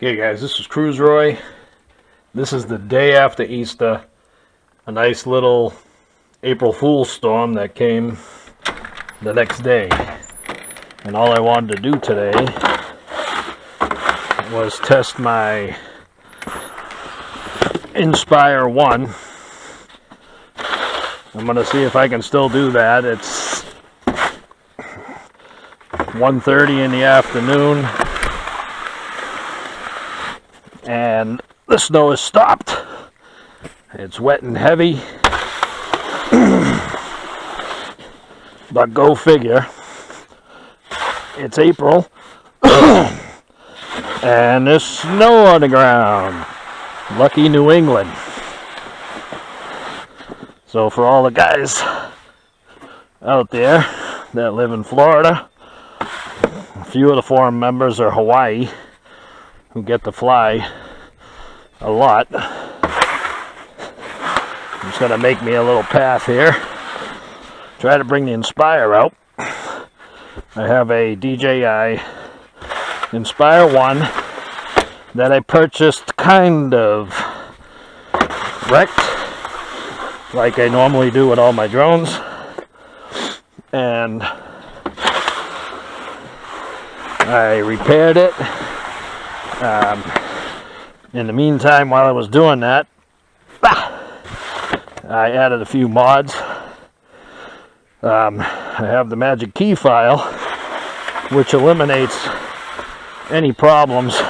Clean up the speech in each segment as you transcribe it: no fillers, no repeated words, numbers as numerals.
Okay guys, this is Cruise Roy. This is the day after Easter. A nice little April Fool's storm that came the next day. And all I wanted to do today was test my Inspire 1. I'm going to see if I can still do that. It's 1:30 in the afternoon. And the snow has stopped. It's wet and heavy. But go figure. It's April. And there's snow on the ground. Lucky New England. So for all the guys out there that live in Florida, a few of the forum members are Hawaii, who get to fly a lot. I'm just going to make me a little path here. Try to bring the Inspire out. I have a DJI Inspire 1 that I purchased kind of wrecked, like I normally do with all my drones. And I repaired it. In the meantime, while I was doing that, I added a few mods. I have the magic key file, which eliminates any problems,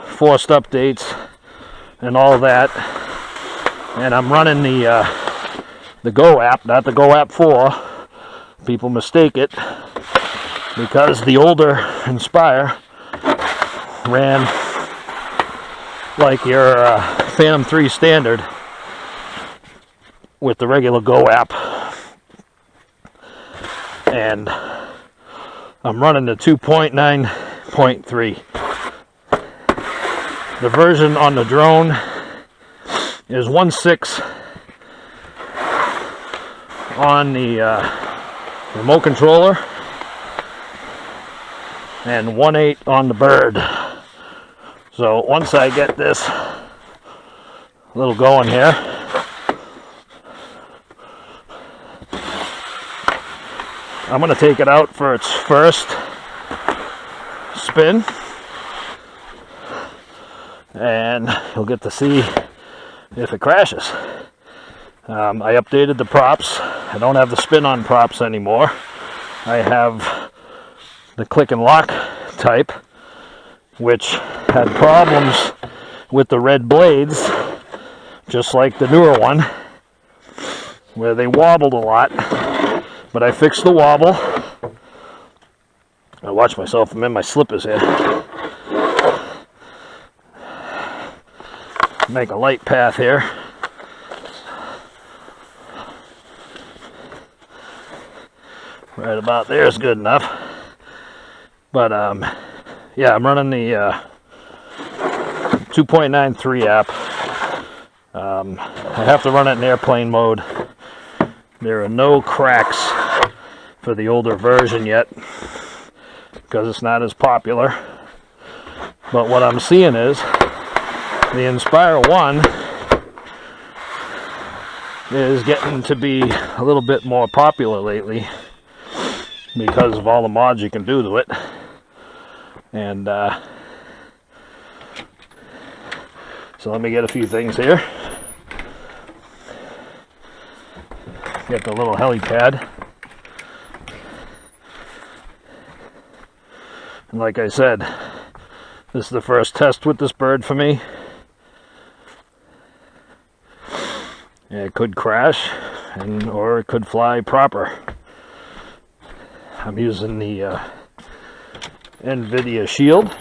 forced updates, and all that. And I'm running the Go app, not the Go app 4. People mistake it, because the older Inspire ran like your Phantom 3 standard with the regular Go app. And I'm running the 2.9.3. The version on the drone is 1.6 on the remote controller and 1.8 on the bird. So once I get this little going here, I'm going to take it out for its first spin, and you'll get to see if it crashes. I updated the props. I don't have the spin-on props anymore. I have the click and lock type, which had problems with the red blades, just like the newer one, where they wobbled a lot. But I fixed the wobble. I watch myself, I'm in my slippers here. Make a light path here. Right about there is good enough. But yeah, I'm running the 2.93 app. I have to run it in airplane mode. There are no cracks for the older version yet, because it's not as popular. But what I'm seeing is the Inspire 1 is getting to be a little bit more popular lately because of all the mods you can do to it. And so let me get a few things here. Get the little helipad. And like I said, this is the first test with this bird for me. Yeah, it could crash, or it could fly proper. I'm using the NVIDIA Shield.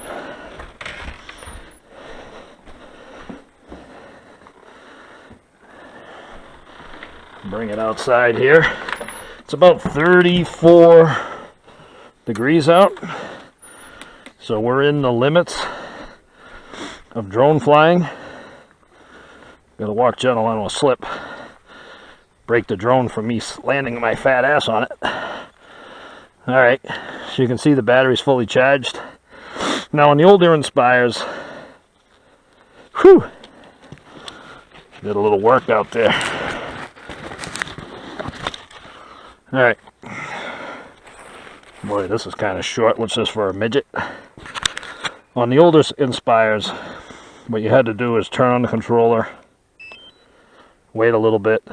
Bring it outside here. It's about 34 degrees out. So we're in the limits of drone flying. Gotta walk gentle, I don't want to slip. Break the drone from me landing my fat ass on it. Alright, so you can see the battery's fully charged. Now on the older Inspires, whew, did a little workout there. Alright. Boy, this is kind of short. What's this for a midget? On the older Inspires, what you had to do is turn on the controller, wait a little bit,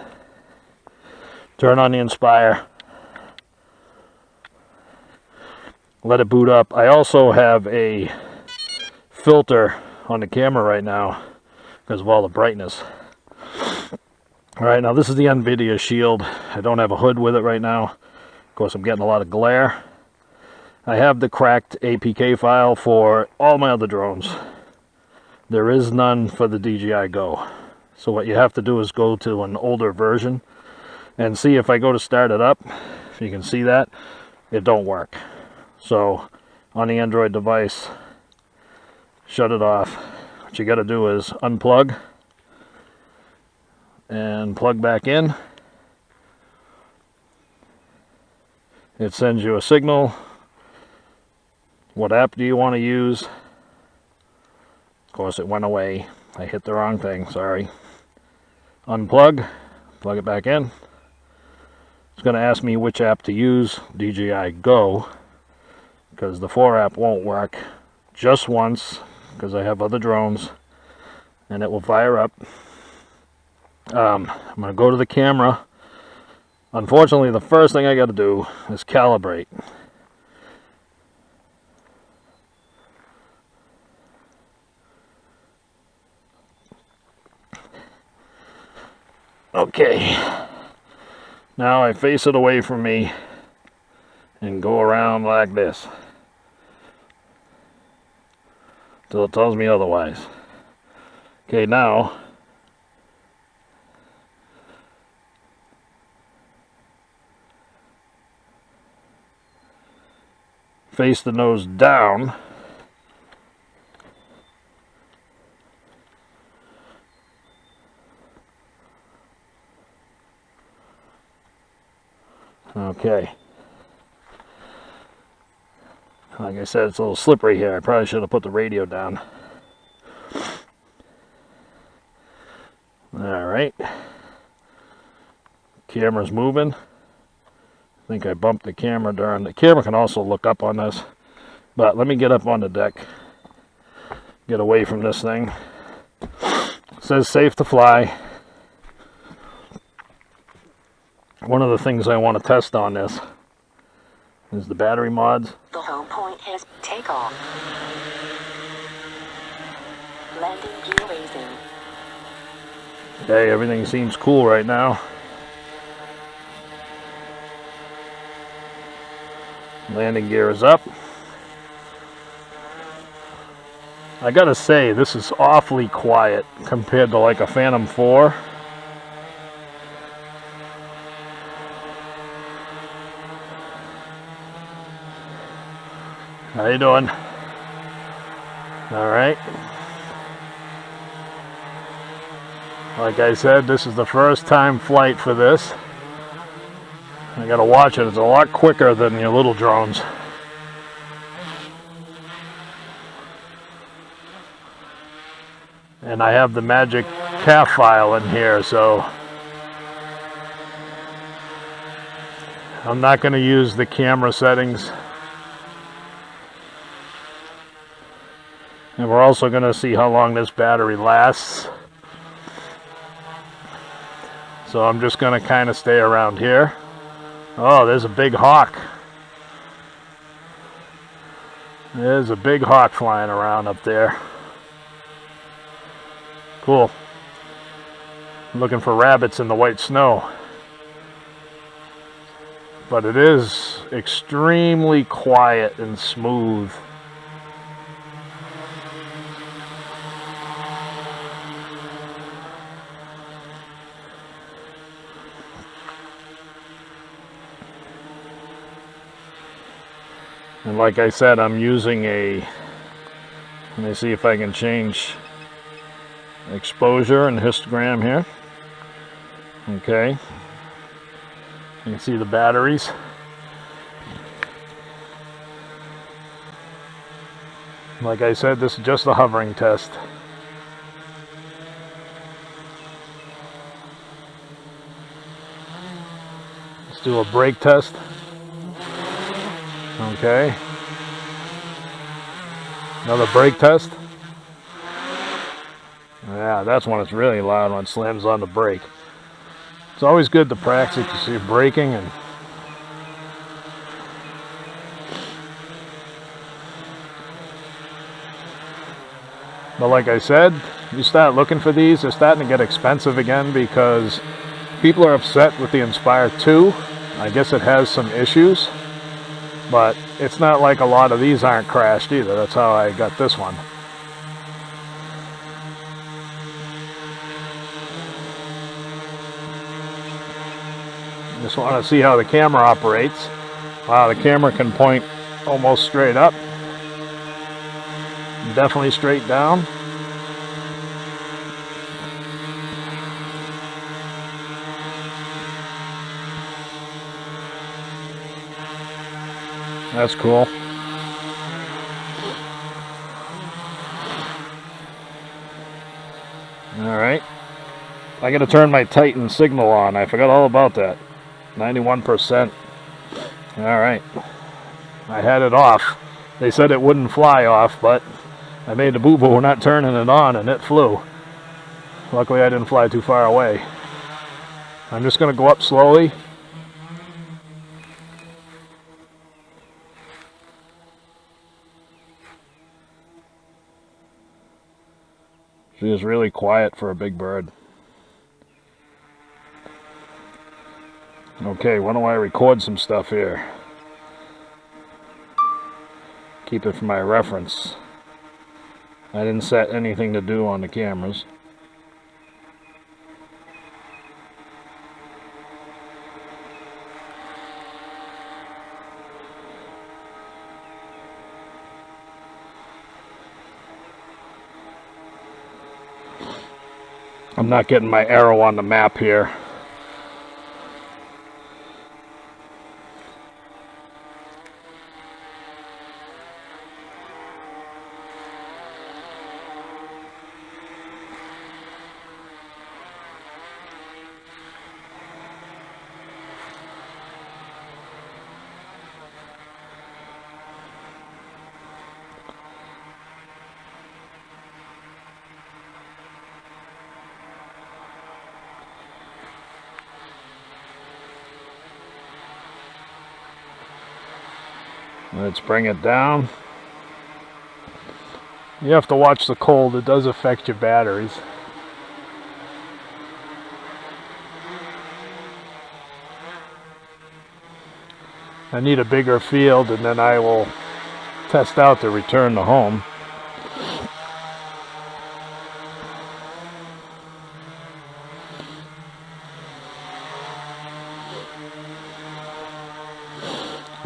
turn on the Inspire, let it boot up. I also have a filter on the camera right now because of all the brightness. Alright, now this is the NVIDIA Shield. I don't have a hood with it right now. Of course, I'm getting a lot of glare. I have the cracked APK file for all my other drones. There is none for the DJI Go. So what you have to do is go to an older version and see if I go to start it up. If you can see that, it don't work. So on the Android device, shut it off. What you got to do is unplug and plug back in. It sends you a signal. What app do you want to use? Of course, it went away. I hit the wrong thing, sorry. Unplug, plug it back in. It's going to ask me which app to use, DJI Go, because the 4 app won't work just once, because I have other drones, and it will fire up. I'm going to go to the camera. Unfortunately, the first thing I got to do is calibrate. Okay, now I face it away from me and go around like this till it tells me otherwise. Okay, now face the nose down. Okay. Like I said, it's a little slippery here. I probably should have put the radio down. Alright. Camera's moving. I think I bumped the camera during. The camera can also look up on this. But let me get up on the deck. Get away from this thing. It says safe to fly. One of the things I want to test on this is the battery mods. The home point has takeoff. Landing gear raising. Okay, everything seems cool right now. Landing gear is up. I gotta say, this is awfully quiet compared to like a Phantom 4. How you doing? All right. Like I said, this is the first time flight for this. I gotta watch it. It's a lot quicker than your little drones. And I have the magic CAF file in here, so I'm not going to use the camera settings. And we're also going to see how long this battery lasts. So I'm just going to kind of stay around here. Oh, there's a big hawk. There's a big hawk flying around up there. Cool. I'm looking for rabbits in the white snow. But it is extremely quiet and smooth. And like I said, I'm using a, let me see if I can change exposure and histogram here. Okay. You can see the batteries. Like I said, this is just a hovering test. Let's do a brake test. Okay. Another brake test. Yeah, that's when it's really loud, when it slams on the brake. It's always good to practice your braking and but like I said, you start looking for these, they're starting to get expensive again because people are upset with the Inspire 2. I guess it has some issues, but it's not like a lot of these aren't crashed either. That's how I got this one. Just want to see how the camera operates. Wow, the camera can point almost straight up. Definitely straight down. That's cool. Alright. I gotta turn my Titan signal on. I forgot all about that. 91%. Alright. I had it off. They said it wouldn't fly off, but I made a boo-boo not turning it on and it flew. Luckily I didn't fly too far away. I'm just going to go up slowly. She is really quiet for a big bird. Okay, why don't I record some stuff here? Keep it for my reference. I didn't set anything to do on the cameras. I'm not getting my arrow on the map here. Let's bring it down. You have to watch the cold. It does affect your batteries. I need a bigger field and then I will test out the return to home.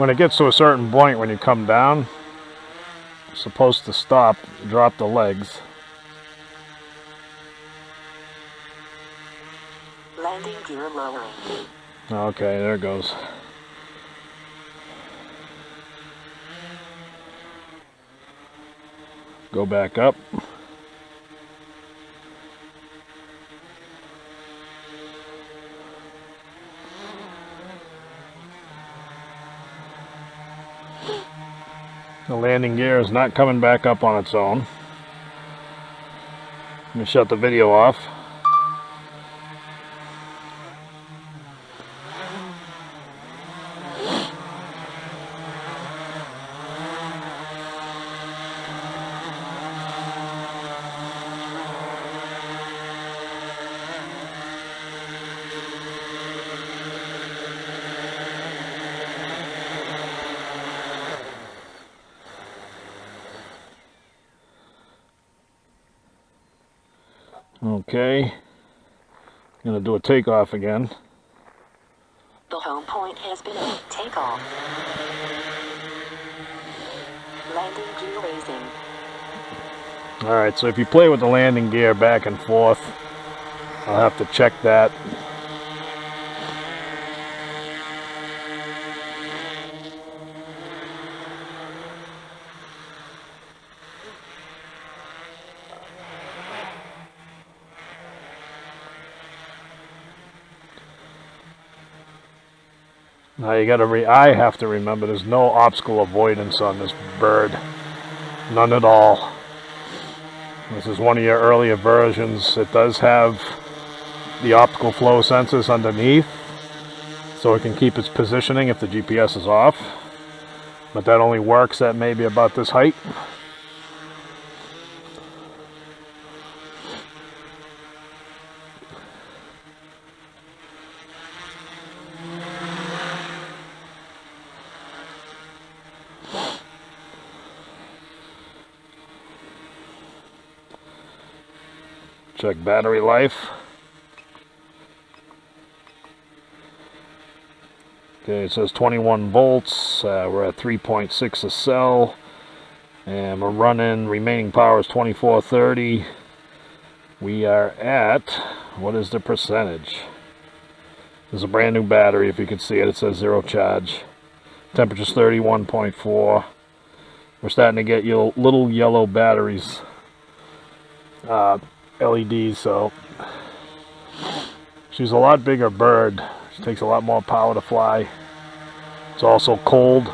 When it gets to a certain point when you come down, you're supposed to stop, drop the legs. Landing gear lowering. Okay, there it goes. Go back up. The landing gear is not coming back up on its own. Let me shut the video off. Okay, I'm going to do a takeoff again. The home point has been takeoff. Landing gear raising. Alright, so if you play with the landing gear back and forth, I'll have to check that. Now you gotta I have to remember there's no optical avoidance on this bird. None at all. This is one of your earlier versions. It does have the optical flow sensors underneath, so it can keep its positioning if the GPS is off. But that only works at maybe about this height. Check battery life. Okay, it says 21 volts. We're at 3.6 a cell. And we're running, remaining power is 2430. We are at, what is the percentage? There's a brand new battery, if you can see it. It says 0 charge. Temperature's 31.4. We're starting to get little yellow batteries. LEDs, so she's a lot bigger bird. She takes a lot more power to fly. It's also cold.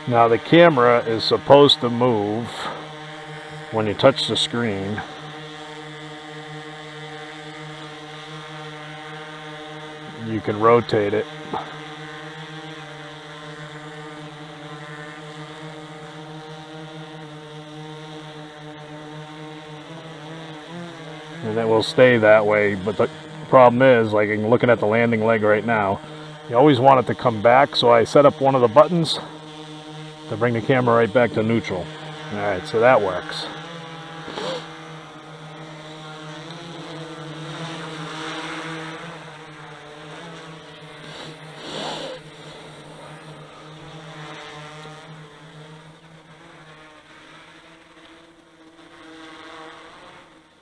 Now the camera is supposed to move when you touch the screen. You can rotate it. And it will stay that way, but the problem is, like I'm looking at the landing leg right now, you always want it to come back, so I set up one of the buttons to bring the camera right back to neutral. Alright, so that works.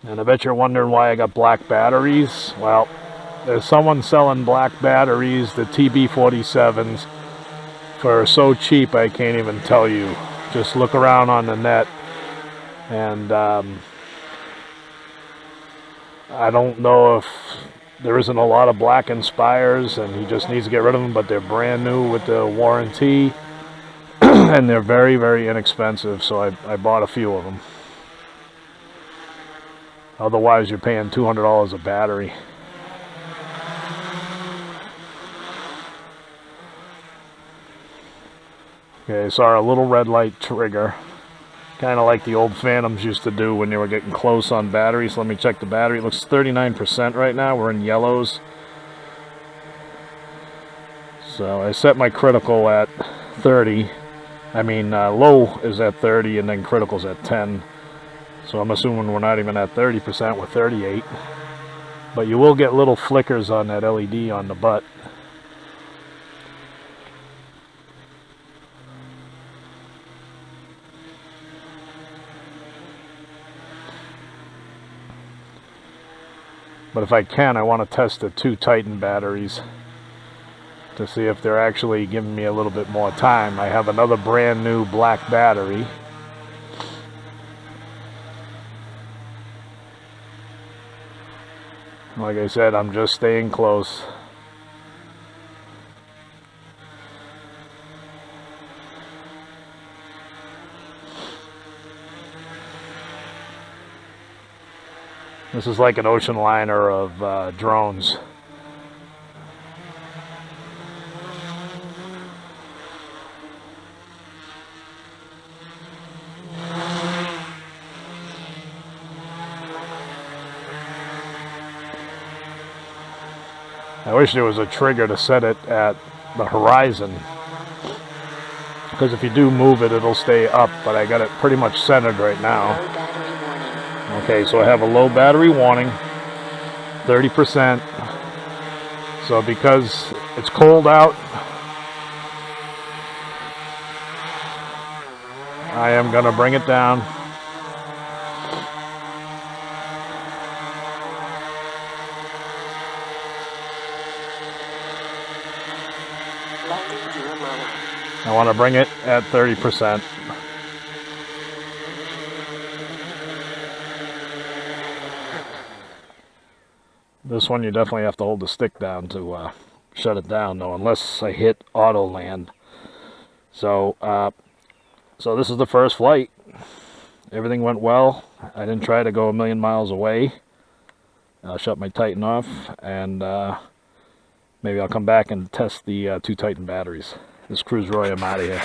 And I bet you're wondering why I got black batteries. Well, there's someone selling black batteries, the TB47s, for so cheap I can't even tell you. Just look around on the net, and I don't know if there isn't a lot of black Inspires and he just needs to get rid of them, but they're brand new with the warranty and they're very, very inexpensive, so I bought a few of them. Otherwise you're paying $200 a battery. Okay, so our little red light trigger, kind of like the old Phantoms used to do when they were getting close on batteries. Let me check the battery. It looks 39% right now. We're in yellows. So I set my critical at 30. I mean, low is at 30 and then critical's at 10. So I'm assuming we're not even at 30%, we're 38. But you will get little flickers on that LED on the butt. But if I can, I want to test the 2 Titan batteries to see if they're actually giving me a little bit more time. I have another brand new black battery. Like I said, I'm just staying close. This is like an ocean liner of drones. I wish there was a trigger to set it at the horizon, because if you do move it, it'll stay up, but I got it pretty much centered right now. Okay, so I have a low battery warning, 30%. So because it's cold out, I am going to bring it down. I want to bring it at 30%. This one you definitely have to hold the stick down to shut it down, though, unless I hit auto land. So, so this is the first flight. Everything went well. I didn't try to go a million miles away. I'll shut my Titan off, and maybe I'll come back and test the 2 Titan batteries. This is Cruise Roy, I'm out of here.